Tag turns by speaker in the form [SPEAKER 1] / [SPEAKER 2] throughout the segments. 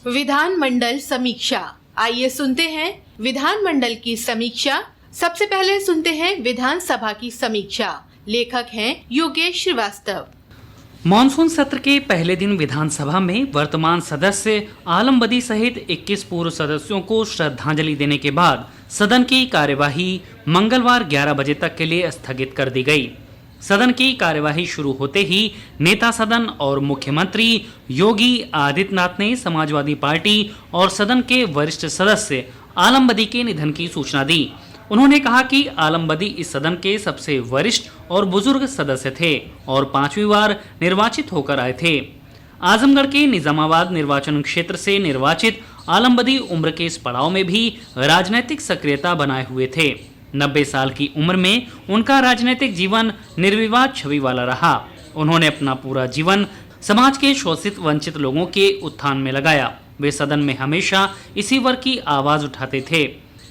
[SPEAKER 1] विधानमंडल समीक्षा। आइए सुनते हैं विधानमंडल की समीक्षा। सबसे पहले सुनते हैं विधानसभा की समीक्षा। लेखक हैं योगेश श्रीवास्तव।
[SPEAKER 2] मॉनसून सत्र के पहले दिन विधानसभा में वर्तमान सदस्य आलम बदी सहित 21 पूर्व सदस्यों को श्रद्धांजलि देने के बाद सदन की कार्यवाही मंगलवार 11 बजे तक के लिए स्थगित कर दी गई। सदन की कार्यवाही शुरू होते ही नेता सदन और मुख्यमंत्री योगी आदित्यनाथ ने समाजवादी पार्टी और सदन के वरिष्ठ सदस्य आलम बदी के निधन की सूचना दी। उन्होंने कहा कि आलम बदी इस सदन के सबसे वरिष्ठ और बुजुर्ग सदस्य थे और 5वीं बार निर्वाचित होकर आए थे। आजमगढ़ के निजामाबाद निर्वाचन क्षेत्र से निर्वाचित आलम बदी उम्र के इस पड़ाव में भी राजनीतिक सक्रियता बनाए हुए थे। 90 साल की उम्र में उनका राजनीतिक जीवन निर्विवाद छवि वाला रहा। उन्होंने अपना पूरा जीवन समाज के शोषित वंचित लोगों के उत्थान में लगाया। वे सदन में हमेशा इसी वर्ग की आवाज उठाते थे।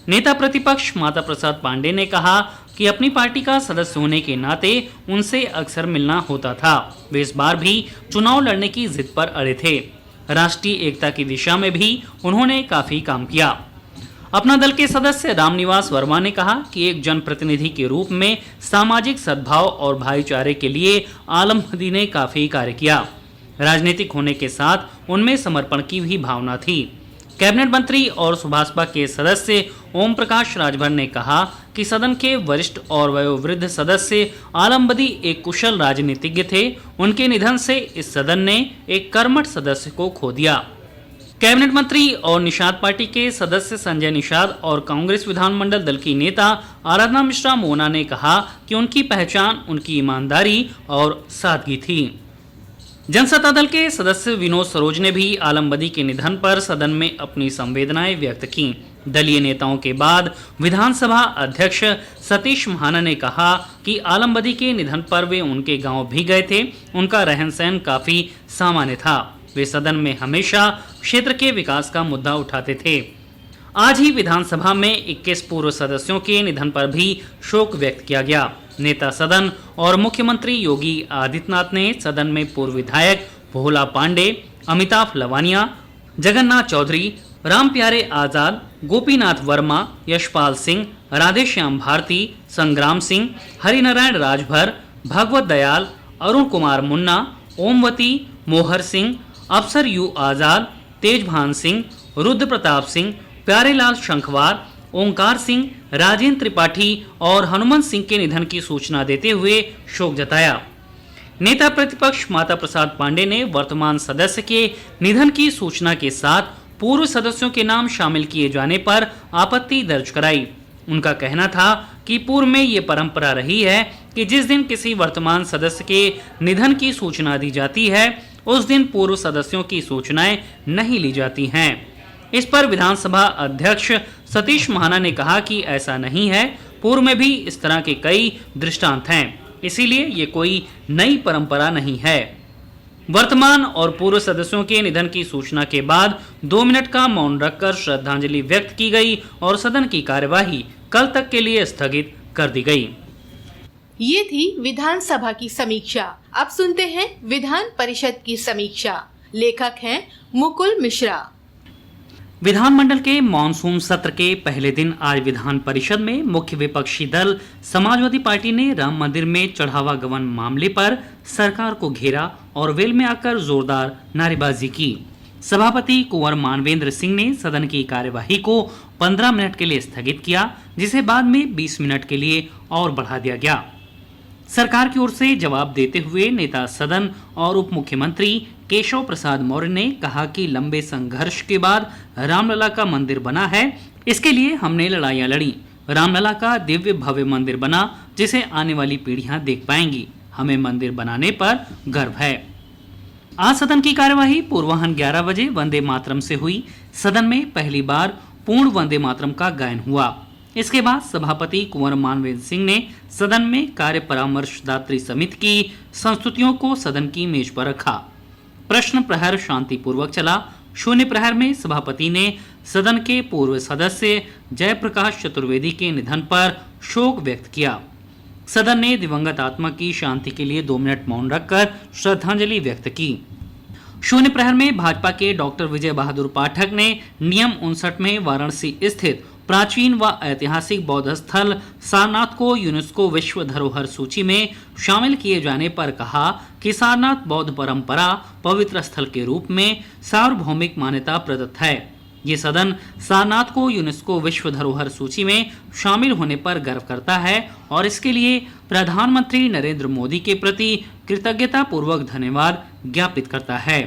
[SPEAKER 2] नेता प्रतिपक्ष माता प्रसाद पांडे ने कहा कि अपनी पार्टी का सदस्य होने के नाते उनसे अक्सर मिलना होता था। वे इस बार भी चुनाव लड़ने की जिद पर अड़े थे। राष्ट्रीय एकता की दिशा में भी उन्होंने काफी काम किया। अपना दल के सदस्य रामनिवास वर्मा ने कहा कि एक जनप्रतिनिधि के रूप में सामाजिक सद्भाव और भाईचारे के लिए आलम बदी ने काफी कार्य किया। राजनीतिक होने के साथ उनमें समर्पण की भी भावना थी। कैबिनेट मंत्री और सुभाषपा के सदस्य ओम प्रकाश राजभर ने कहा कि सदन के वरिष्ठ और वयोवृद्ध सदस्य आलम बदी एक कुशल राजनीतिज्ञ थे। उनके निधन से इस सदन ने एक कर्मठ सदस्य को खो दिया। कैबिनेट मंत्री और निषाद पार्टी के सदस्य संजय निषाद और कांग्रेस विधानमंडल दल की नेता आराधना मिश्रा मोना ने कहा कि उनकी पहचान उनकी ईमानदारी और सादगी थी। जनसत्ता दल के सदस्य विनोद सरोज ने भी आलम बदी के निधन पर सदन में अपनी संवेदनाएं व्यक्त की। दलीय नेताओं के बाद विधानसभा अध्यक्ष सतीश महाना ने कहा कि आलम बदी के निधन पर वे उनके गांव भी गए थे। उनका रहन सहन काफी सामान्य था। वे सदन में हमेशा क्षेत्र के विकास का मुद्दा उठाते थे। आज ही विधानसभा में 21 पूर्व सदस्यों के निधन पर भी शोक व्यक्त किया गया। नेता सदन और मुख्यमंत्री योगी आदित्यनाथ ने सदन में पूर्व विधायक भोला पांडे, अमिताभ लवानिया, जगन्नाथ चौधरी, रामप्यारे आजाद, गोपीनाथ वर्मा, यशपाल सिंह, राधेश्याम भारती, संग्राम सिंह, हरिनारायण राजभर, भगवत दयाल, अरुण कुमार मुन्ना, ओमवती, मोहर सिंह, अफसर यू आजाद, तेजभान सिंह, रुद्र प्रताप सिंह, प्यारेलाल शंखवार, ओंकार सिंह, राजेंद्र त्रिपाठी और हनुमंत सिंह के निधन की सूचना देते हुए शोक जताया। नेता प्रतिपक्ष माता प्रसाद पांडे ने वर्तमान सदस्य के निधन की सूचना के साथ पूर्व सदस्यों के नाम शामिल किए जाने पर आपत्ति दर्ज कराई। उनका कहना था कि पूर्व में ये परंपरा रही है कि जिस दिन किसी वर्तमान सदस्य के निधन की सूचना दी जाती है उस दिन पूर्व सदस्यों की सूचनाएं नहीं ली जाती हैं। इस पर विधानसभा अध्यक्ष सतीश महाना ने कहा कि ऐसा नहीं है। पूर्व में भी इस तरह के कई दृष्टांत हैं, इसीलिए ये कोई नई परंपरा नहीं है। वर्तमान और पूर्व सदस्यों के निधन की सूचना के बाद 2 मिनट का मौन रखकर श्रद्धांजलि व्यक्त की गई और सदन की कार्यवाही कल तक के लिए स्थगित कर दी गई।
[SPEAKER 1] ये थी विधानसभा की समीक्षा। अब सुनते हैं विधान परिषद की समीक्षा। लेखक हैं मुकुल मिश्रा।
[SPEAKER 2] विधानमंडल के मॉनसून सत्र के पहले दिन आज विधान परिषद में मुख्य विपक्षी दल समाजवादी पार्टी ने राम मंदिर में चढ़ावा गबन मामले पर सरकार को घेरा और वेल में आकर जोरदार नारेबाजी की। सभापति कुंवर मानवेंद्र सिंह ने सदन की कार्यवाही को 15 मिनट के लिए स्थगित किया, जिसे बाद में 20 मिनट के लिए और बढ़ा दिया गया। सरकार की ओर से जवाब देते हुए नेता सदन और उप मुख्यमंत्री केशव प्रसाद मौर्य ने कहा कि लंबे संघर्ष के बाद रामलला का मंदिर बना है। इसके लिए हमने लड़ाइयां लड़ी। रामलला का दिव्य भव्य मंदिर बना जिसे आने वाली पीढ़ियां देख पाएंगी। हमें मंदिर बनाने पर गर्व है। आज सदन की कार्यवाही पूर्वाह्न 11 बजे वंदे मातरम से हुई। सदन में पहली बार पूर्ण वंदे मातरम का गायन हुआ। इसके बाद सभापति कुंवर मानवेंद्र सिंह ने सदन में कार्य परामर्शदात्री समिति की संस्तुतियों को सदन की मेज पर रखा। प्रश्न प्रहर शांतिपूर्वक चला। शून्य प्रहर में सभापति ने सदन के पूर्व सदस्य जयप्रकाश चतुर्वेदी के निधन पर शोक व्यक्त किया। सदन ने दिवंगत आत्मा की शांति के लिए 2 मिनट मौन रखकर श्रद्धांजलि व्यक्त की। शून्य प्रहर में भाजपा के डॉक्टर विजय बहादुर पाठक ने नियम 59 में वाराणसी स्थित प्राचीन व ऐतिहासिक बौद्ध स्थल सारनाथ को यूनेस्को विश्व धरोहर सूची में शामिल किए जाने पर कहा कि सारनाथ बौद्ध परंपरा पवित्र स्थल के रूप में सार्वभौमिक मान्यता प्रदत्त है। ये सदन सारनाथ को यूनेस्को विश्व धरोहर सूची में शामिल होने पर गर्व करता है और इसके लिए प्रधानमंत्री नरेंद्र मोदी के प्रति कृतज्ञता पूर्वक धन्यवाद ज्ञापित करता है।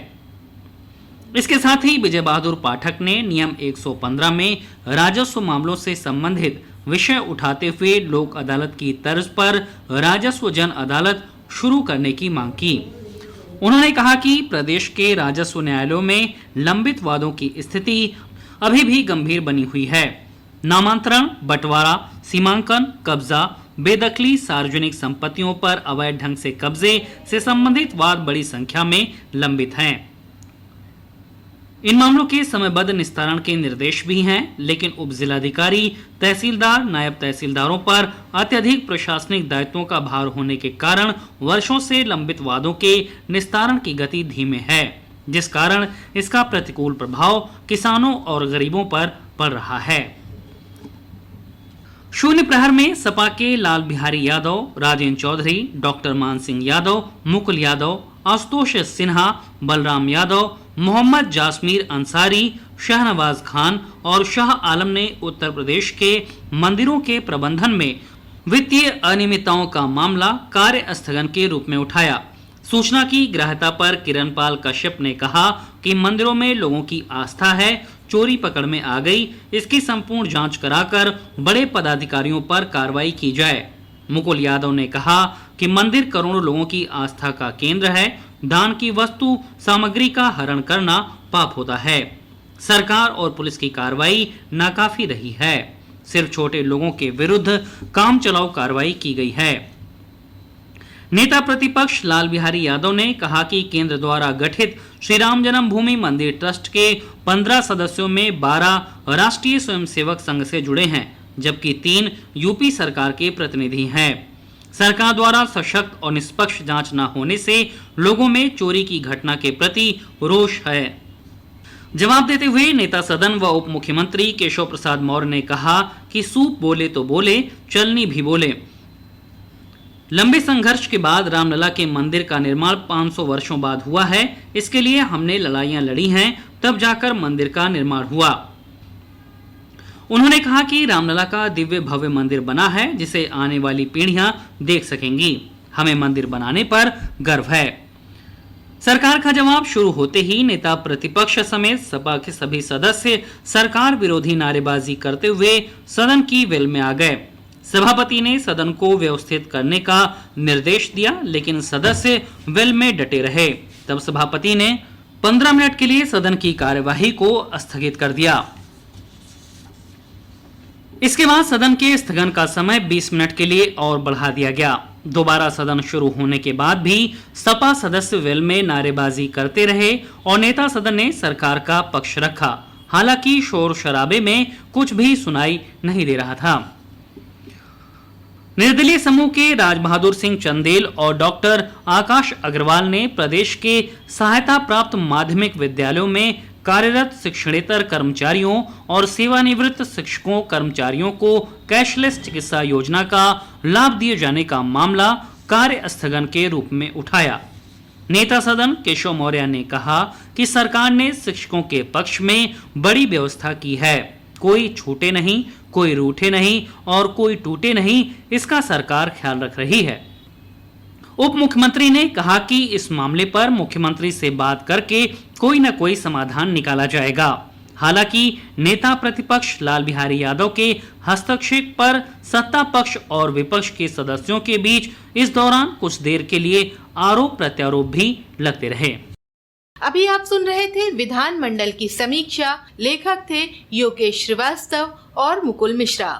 [SPEAKER 2] इसके साथ ही विजय बहादुर पाठक ने नियम 115 में राजस्व मामलों से संबंधित विषय उठाते हुए लोक अदालत की तर्ज पर राजस्व जन अदालत शुरू करने की मांग की। उन्होंने कहा कि प्रदेश के राजस्व न्यायालयों में लंबित वादों की स्थिति अभी भी गंभीर बनी हुई है। नामांतरण, बंटवारा, सीमांकन, कब्जा, बेदखली, सार्वजनिक संपत्तियों पर अवैध ढंग से कब्जे से संबंधित वाद बड़ी संख्या में लंबित हैं। इन मामलों के समयबद्ध निस्तारण के निर्देश भी हैं, लेकिन उप जिलाधिकारी, तहसीलदार, नायब तहसीलदारों पर अत्यधिक प्रशासनिक दायित्वों का भार होने के कारण वर्षों से लंबित वादों के निस्तारण की गति धीमे है, जिस कारण इसका प्रतिकूल प्रभाव किसानों और गरीबों पर पड़ रहा है। शून्य प्रहर में सपा के लाल बिहारी यादव, राजेंद्र चौधरी, डॉक्टर मान सिंह यादव, मुकुल यादव, आशुतोष सिन्हा, बलराम यादव, मोहम्मद जासमीर अंसारी, शहनवाज खान और शाह आलम ने उत्तर प्रदेश के मंदिरों के प्रबंधन में वित्तीय अनियमितताओं का मामला कार्य स्थगन के रूप में उठाया। सूचना की ग्राह्यता पर किरणपाल कश्यप ने कहा कि मंदिरों में लोगों की आस्था है, चोरी पकड़ में आ गई, इसकी संपूर्ण जांच कराकर बड़े पदाधिकारियों पर कार्रवाई की जाए। मुकुल यादव ने कहा कि मंदिर करोड़ों लोगों की आस्था का केंद्र है, दान की वस्तु सामग्री का हरण करना पाप होता है। सरकार और पुलिस की कार्रवाई नाकाफी रही है, सिर्फ छोटे लोगों के विरुद्ध काम चलाऊ कार्रवाई की गई है। नेता प्रतिपक्ष लाल बिहारी यादव ने कहा कि केंद्र द्वारा गठित श्री राम जन्मभूमि मंदिर ट्रस्ट के 15 सदस्यों में 12 राष्ट्रीय स्वयंसेवक संघ से जुड़े हैं, जबकि 3 यूपी सरकार के प्रतिनिधि हैं। सरकार द्वारा सशक्त और निष्पक्ष जांच न होने से लोगों में चोरी की घटना के प्रति रोष है। जवाब देते हुए नेता सदन व उप मुख्यमंत्री केशव प्रसाद मौर्य ने कहा कि सूप बोले तो बोले, चलनी भी बोले। लंबे संघर्ष के बाद रामलला के मंदिर का निर्माण 500 वर्षों बाद हुआ है। इसके लिए हमने लड़ाइयां लड़ी हैं, तब जाकर मंदिर का निर्माण हुआ। उन्होंने कहा कि रामलला का दिव्य भव्य मंदिर बना है, जिसे आने वाली पीढ़ियां देख सकेंगी। हमें मंदिर बनाने पर गर्व है। सरकार का जवाब शुरू होते ही नेता प्रतिपक्ष समेत सपा के सभी सदस्य सरकार विरोधी नारेबाजी करते हुए सदन की वेल में आ गए। सभापति ने सदन को व्यवस्थित करने का निर्देश दिया, लेकिन सदस्य वेल में डटे रहे। तब सभापति ने 15 मिनट के लिए सदन की कार्यवाही को स्थगित कर दिया। इसके बाद सदन के स्थगन का समय 20 मिनट के लिए और बढ़ा दिया गया। दोबारा सदन शुरू होने के बाद भी सपा सदस्य वेल में नारेबाजी करते रहे और नेता सदन ने सरकार का पक्ष रखा। हालांकि शोर शराबे में कुछ भी सुनाई नहीं दे रहा था। निर्दलीय समूह के राज बहादुर सिंह चंदेल और डॉक्टर आकाश अग्रवाल ने प्रदेश के सहायता प्राप्त माध्यमिक विद्यालयों में कार्यरत शिक्षणेतर कर्मचारियों और सेवानिवृत्त शिक्षकों कर्मचारियों को कैशलेस चिकित्सा योजना का लाभ दिए जाने का मामला कार्य स्थगन के रूप में उठाया। नेता सदन केशव मौर्य ने कहा कि सरकार ने शिक्षकों के पक्ष में बड़ी व्यवस्था की है। कोई छूटे नहीं, कोई रूठे नहीं और कोई टूटे नहीं, इसका सरकार ख्याल रख रही है। उप मुख्यमंत्री ने कहा कि इस मामले पर मुख्यमंत्री से बात करके कोई न कोई समाधान निकाला जाएगा। हालांकि नेता प्रतिपक्ष लाल बिहारी यादव के हस्तक्षेप पर सत्ता पक्ष और विपक्ष के सदस्यों के बीच इस दौरान कुछ देर के लिए आरोप प्रत्यारोप भी लगते रहे।
[SPEAKER 1] अभी आप सुन रहे थे विधान मंडल की समीक्षा। लेखक थे योगेश श्रीवास्तव और मुकुल मिश्रा।